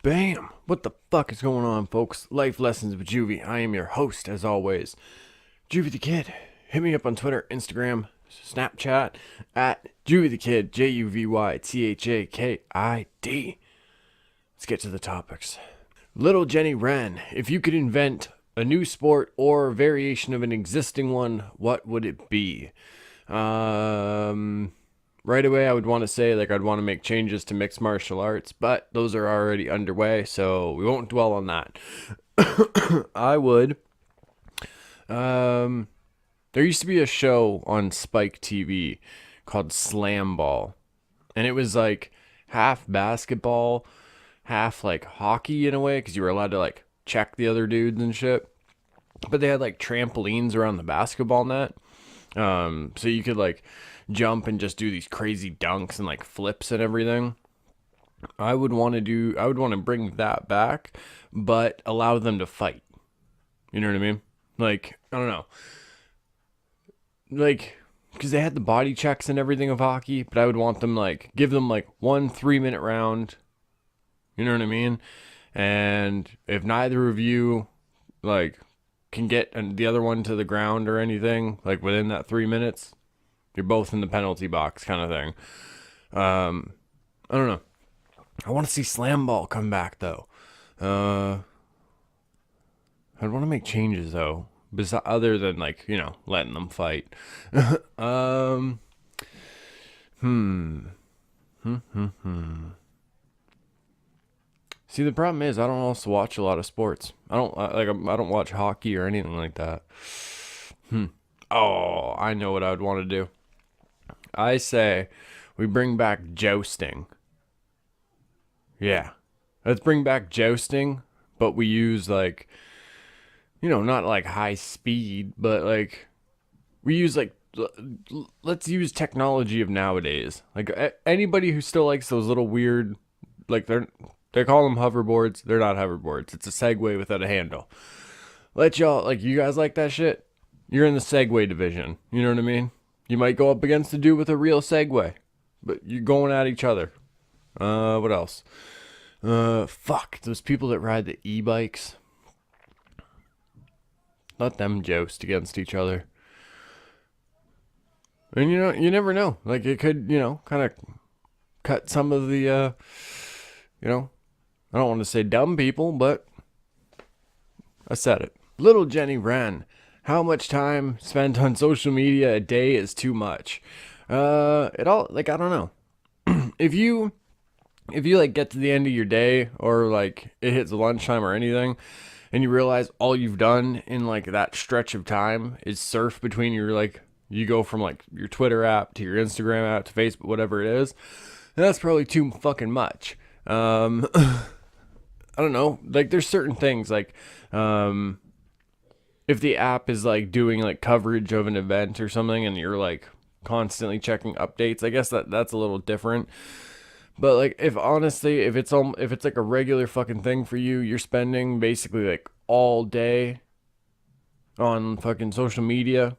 Bam! What the fuck is going on, folks? Life Lessons with Juvy. I am your host, as always, JuvyThaKid. Hit me up on Twitter, Instagram, Snapchat, at JuvyThaKid, JuvyThaKid. Let's get to the topics. Little Jenny Wren, if you could invent a new sport or variation of an existing one, what would it be? Right away, I would want to say, I'd want to make changes to mixed martial arts, but those are already underway, so we won't dwell on that. I would. There used to be a show on Spike TV called Slam Ball, and it was half basketball, half hockey in a way, because you were allowed to check the other dudes and shit. But they had trampolines around the basketball net, so you could jump and just do these crazy dunks and flips and everything. I would want to bring that back, but allow them to fight. You know what I mean? I don't know. Because they had the body checks and everything of hockey, but I would want them give them 1 3-minute round. You know what I mean? And if neither of you can get the other one to the ground or anything within that 3 minutes, you're both in the penalty box kind of thing. I don't know. I want to see Slam Ball come back, though. I'd want to make changes, though. Other than, letting them fight. See, the problem is I don't also watch a lot of sports. I don't watch hockey or anything like that. Oh, I know what I would want to do. I say we bring back jousting. Yeah. Let's bring back jousting, but we use not high speed, but we use let's use technology of nowadays. Anybody who still likes those little weird they call them hoverboards. They're not hoverboards. It's a Segway without a handle. Let y'all you guys like that shit? You're in the Segway division. You know what I mean? You might go up against a dude with a real Segway, but you're going at each other. What else? Fuck, those people that ride the e-bikes. Let them joust against each other. And you never know. It could, kind of cut some of the, I don't want to say dumb people, but I said it. Little Jenny Wren. How much time spent on social media a day is too much? I don't know. if you get to the end of your day, or it hits lunchtime or anything, and you realize all you've done in that stretch of time is surf between your you go from your Twitter app to your Instagram app to Facebook, whatever it is, that's probably too fucking much. I don't know. There's certain things if the app is doing coverage of an event or something, and you're constantly checking updates, I guess that's a little different. But if it's a regular fucking thing for you, you're spending basically all day on fucking social media,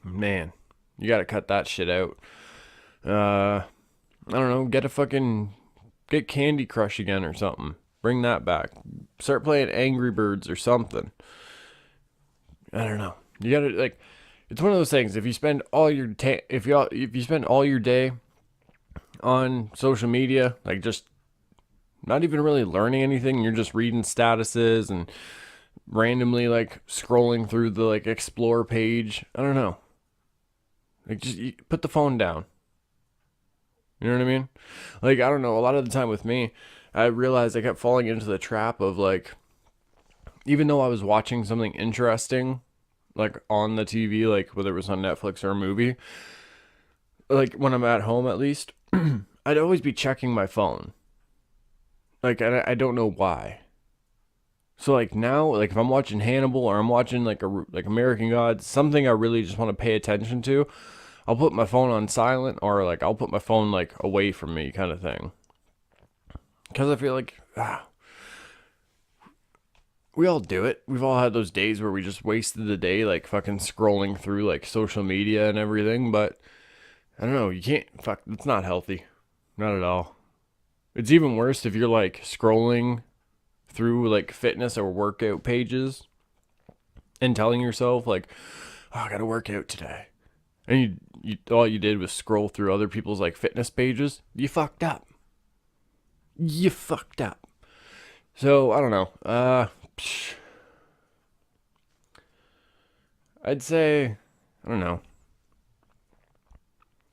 man, you gotta cut that shit out. I don't know, get Candy Crush again or something. Bring that back. Start playing Angry Birds or something. I don't know. You gotta it's one of those things. If you spend all your if you spend all your day on social media, just not even really learning anything, you're just reading statuses and randomly scrolling through the explore page. I don't know. Just put the phone down. You know what I mean? I don't know. A lot of the time with me, I realized I kept falling into the trap of even though I was watching something interesting, on the TV, whether it was on Netflix or a movie, when I'm at home at least, I'd always be checking my phone. And I don't know why. So now, if I'm watching Hannibal or I'm watching American Gods, something I really just want to pay attention to, I'll put my phone on silent, or I'll put my phone away from me kind of thing. Because I feel we all do it. We've all had those days where we just wasted the day fucking scrolling through social media and everything, but I don't know, you can't, it's not healthy. Not at all. It's even worse if you're like scrolling through like fitness or workout pages and telling yourself like, oh, I gotta work out today. And you all you did was scroll through other people's like fitness pages. You fucked up. You fucked up. So I don't know. I'd say I don't know.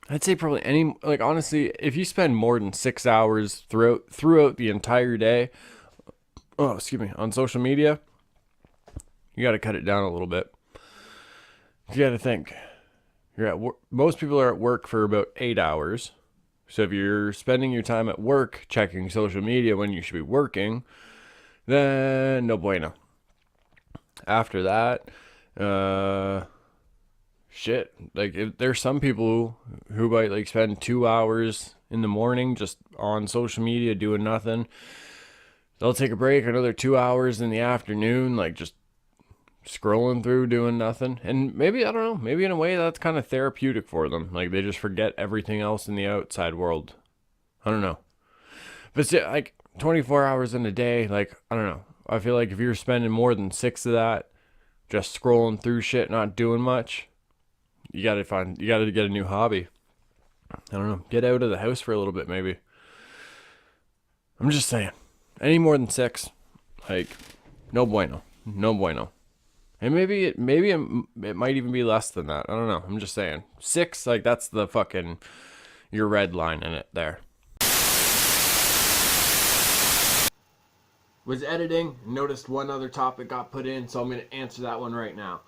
I'd say probably any like honestly, if you spend more than 6 hours throughout the entire day, oh excuse me, on social media, you got to cut it down a little bit. You got to think. You're at work. Most people are at work for about 8 hours. So if you're spending your time at work checking social media when you should be working, then no bueno. After that, shit. Like if there's some people who might like spend 2 hours in the morning just on social media doing nothing. They'll take a break, another 2 hours in the afternoon, like just scrolling through doing nothing. And maybe I don't know, maybe in a way that's kind of therapeutic for them. Like they just forget everything else in the outside world. I don't know. But still, like 24 hours in a day, like I don't know. I feel like if you're spending more than 6 of that just scrolling through shit, not doing much, you gotta get a new hobby. I don't know. Get out of the house for a little bit, maybe. I'm just saying. Any more than 6, like, no bueno. No bueno. And it might even be less than that. I don't know. I'm just saying. 6, like, that's the fucking, your red line in it there. Was editing, noticed one other topic got put in, so I'm going to answer that one right now.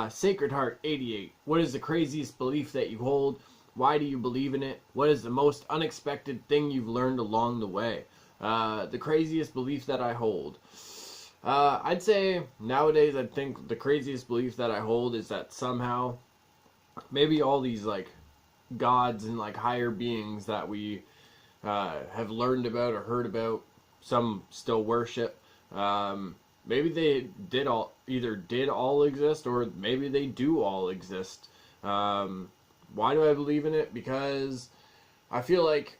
Sacred Heart 88. What is the craziest belief that you hold? Why do you believe in it? What is the most unexpected thing you've learned along the way? The craziest belief that I hold. I'd say nowadays I think the craziest belief that I hold is that somehow maybe all these like gods and like higher beings that we have learned about or heard about, some still worship. Maybe they did all exist, or maybe they do all exist. Why do I believe in it? Because I feel like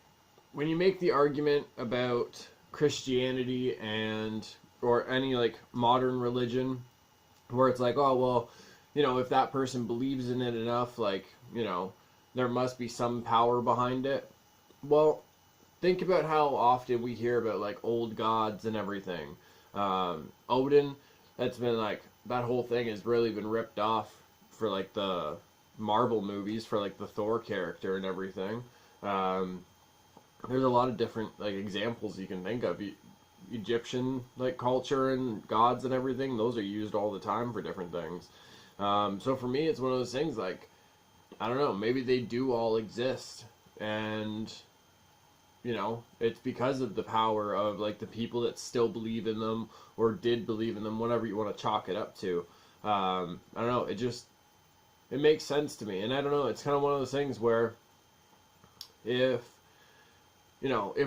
when you make the argument about Christianity and or any like modern religion, where it's like, oh well, if that person believes in it enough, like there must be some power behind it. Well, think about how often we hear about like old gods and everything. Odin, that's been like that whole thing has really been ripped off for like the Marvel movies for like the Thor character and everything. There's a lot of different like examples you can think of. Egyptian like culture and gods and everything, those are used all the time for different things. So for me, it's one of those things like, I don't know, maybe they do all exist, and it's because of the power of like the people that still believe in them or did believe in them, whatever you want to chalk it up to. I don't know, it makes sense to me, and I don't know, it's kind of one of those things where if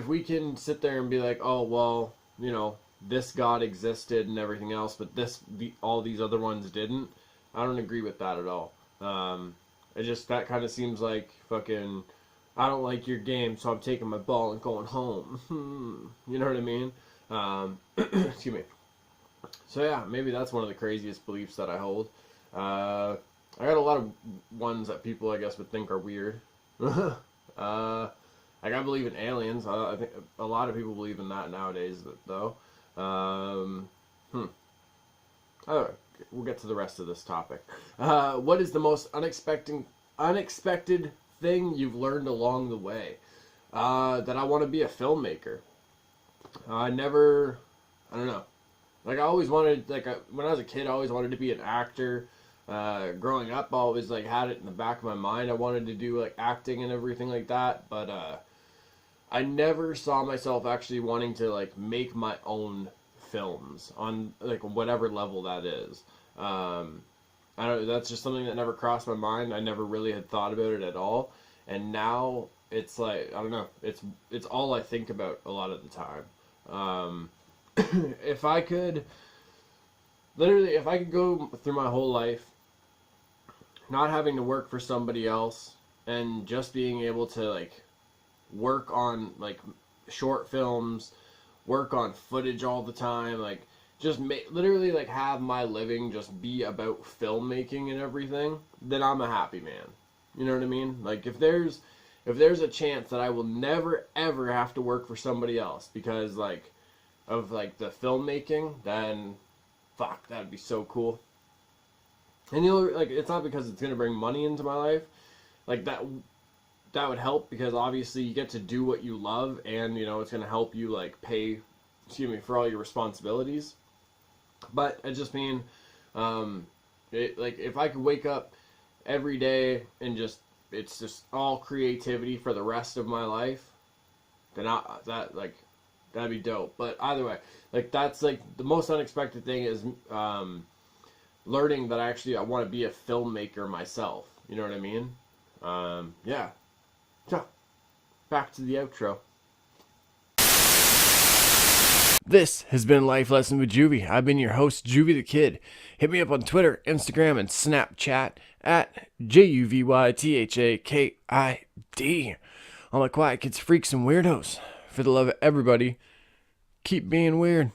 we can sit there and be like, oh well, this god existed and everything else, but all these other ones didn't. I don't agree with that at all. That kind of seems like fucking, I don't like your game, so I'm taking my ball and going home. You know what I mean? Excuse me. So yeah, maybe that's one of the craziest beliefs that I hold. I got a lot of ones that people I guess would think are weird. Like I believe in aliens. I think a lot of people believe in that nowadays, though. Alright, we'll get to the rest of this topic. What is the most unexpected thing you've learned along the way? That I want to be a filmmaker. I don't know. Like I always wanted, when I was a kid, I always wanted to be an actor. Growing up, I always like had it in the back of my mind. I wanted to do like acting and everything like that, but I never saw myself actually wanting to like make my own films on like whatever level that is. I don't. That's just something that never crossed my mind. I never really had thought about it at all, and now it's like I don't know. It's all I think about a lot of the time. If I could go through my whole life not having to work for somebody else and just being able to like work on like short films, work on footage all the time, like just literally like have my living just be about filmmaking and everything, then I'm a happy man. You know what I mean? Like if there's a chance that I will never ever have to work for somebody else because like of like the filmmaking, then fuck, that'd be so cool. And like it's not because it's gonna bring money into my life, like that would help because obviously you get to do what you love, and you know it's gonna help you like pay, for all your responsibilities. But I just mean, like if I could wake up every day and it's just all creativity for the rest of my life, then that'd be dope. But either way, like that's like the most unexpected thing is learning that I want to be a filmmaker myself. You know what I mean? Yeah. So, back to the outro. This has been Life Lesson with Juvy. I've been your host, JuvyThaKid. Hit me up on Twitter, Instagram, and Snapchat at JuvyThaKid. All my quiet kids, freaks, and weirdos. For the love of everybody, keep being weird.